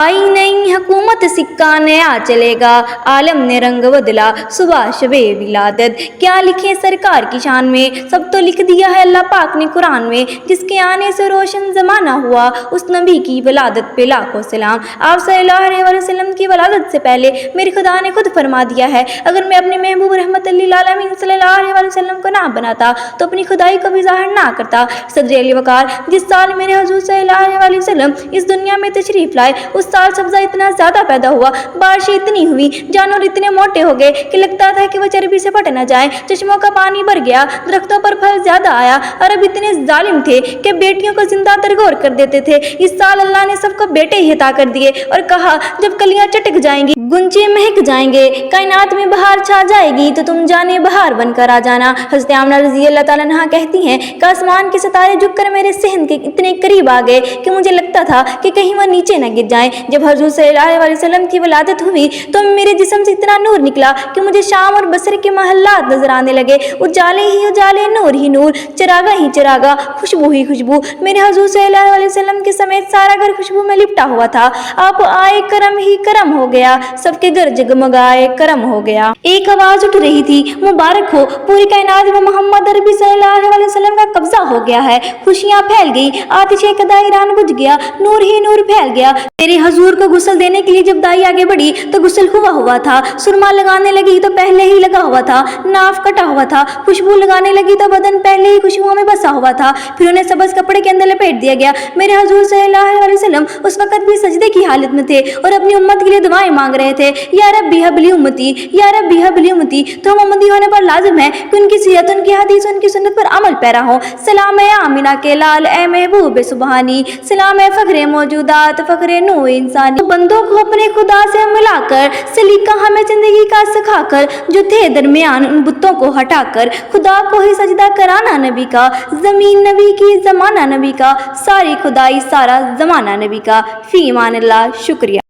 आई नई हुकूमत सिक्का नया चलेगा, आलम ने रंग बदला सुबह शबे विलादत। क्या लिखे सरकार की शान में, सब तो लिख दिया है अल्लाह पाक ने कुरान में। जिसके आने से रोशन जमाना हुआ, उस नबी की वलादत पे लाखों सलाम। आप सल्लल्लाहु अलैहि वसल्लम की वलादत से पहले मेरे खुदा ने खुद फरमा दिया है, अगर मैं अपने महबूब रहमत लिल आलमीन सल्लल्लाहु अलैहि वसल्लम को ना बनाता तो अपनी खुदाई को भी ज़ाहिर ना करता। सदर अली वकार, जिस साल मेरे हुजूर सल्लल्लाहु अलैहि वसल्लम इस दुनिया में तशरीफ लाए, उस साल सब्जा इतना ज्यादा पैदा हुआ, बारिशें इतनी हुई, जानवर इतने मोटे हो गए कि लगता था कि वो चर्बी से फट न जाए। चश्मों का पानी भर गया, दरख्तों पर फल ज्यादा आया। अरब इतने जालिम थे कि बेटियों को जिंदा तरगोर कर देते थे। इस साल अल्लाह ने सबको बेटे ही अता कर दिए और कहा, जब कलियां चटक जाएंगी, गुंचे महक जाएंगे, कायनात में बहार छा जाएगी, तो तुम जाने बहार बनकर आ जाना। हज़रत आमना रज़ी अल्लाह तआला अन्हा कहती हैं कि आसमान के सितारे झुककर मेरे सहन के इतने करीब आ गए कि मुझे लगता था कि कहीं वह नीचे न गिर जाएं। जब हज़रत सल्लल्लाहु अलैहि वसल्लम की वलादत हुई तो मेरे जिस्म से इतना नूर निकला कि मुझे शाम और बसर के महल्लात नजर आने लगे। उजाले ही उजाले, नूर ही नूर, चरागा ही चरागा, खुशबू ही खुशबू। मेरे हज़ूर सल्लल्लाहु अलैहि वसल्लम के समेत सारा घर खुशबू में लिपटा हुआ था। आप आए, करम ही करम हो गया, सबके घर जगमगाए, करम हो गया। एक आवाज उठ रही थी, मुबारक हो, पूरी कायनात में मोहम्मद अरबी सल्लल्लाहु अलैहि वसल्लम का कब्जा हो गया है। खुशियां फैल गई, आतिशे कदा ईरान बुझ गया, नूर ही नूर फैल गया। मेरे हजूर को गुस्ल देने के लिए जब दाई आगे बढ़ी तो गुस्ल हुआ था। सुरमा लगाने लगी तो पहले ही लगा हुआ था, नाफ कटा हुआ था। खुशबू लगाने लगी तो बदन पहले ही खुशबुओं में बसा हुआ था। फिर उन्हें सबज कपड़े के अंदर लपेट दिया गया। मेरे हजूर सल्लल्लाहु अलैहि वसल्लम उस वक्त भी सजदे की हालत में थे और अपनी उम्मत के लिए दुआएं मांग रहे थे, या रब्बी हबली उम्मती, या रब्बी हबली उम्मती। तो हम उम्मती होने पर लाजिम है कि उनकी सीरत, उनकी हदीस, उनकी सुन्नत पर अमल पैरा हो। सलाम है आमिना के लाल, ए महबूब सुबहानी, सलाम है फखरे मौजूदात, फखरे नू इंसानी। बंदों को अपने खुदा से मिलाकर, सलीका हमें जिंदगी का सिखाकर, जो थे दरमियान उन बुतों को हटाकर, खुदा को ही सजदा कराना नबी का, जमीन नबी की, जमाना नबी का, सारी खुदाई सारा जमाना नबी का। फी ईमान अल्लाह। शुक्रिया।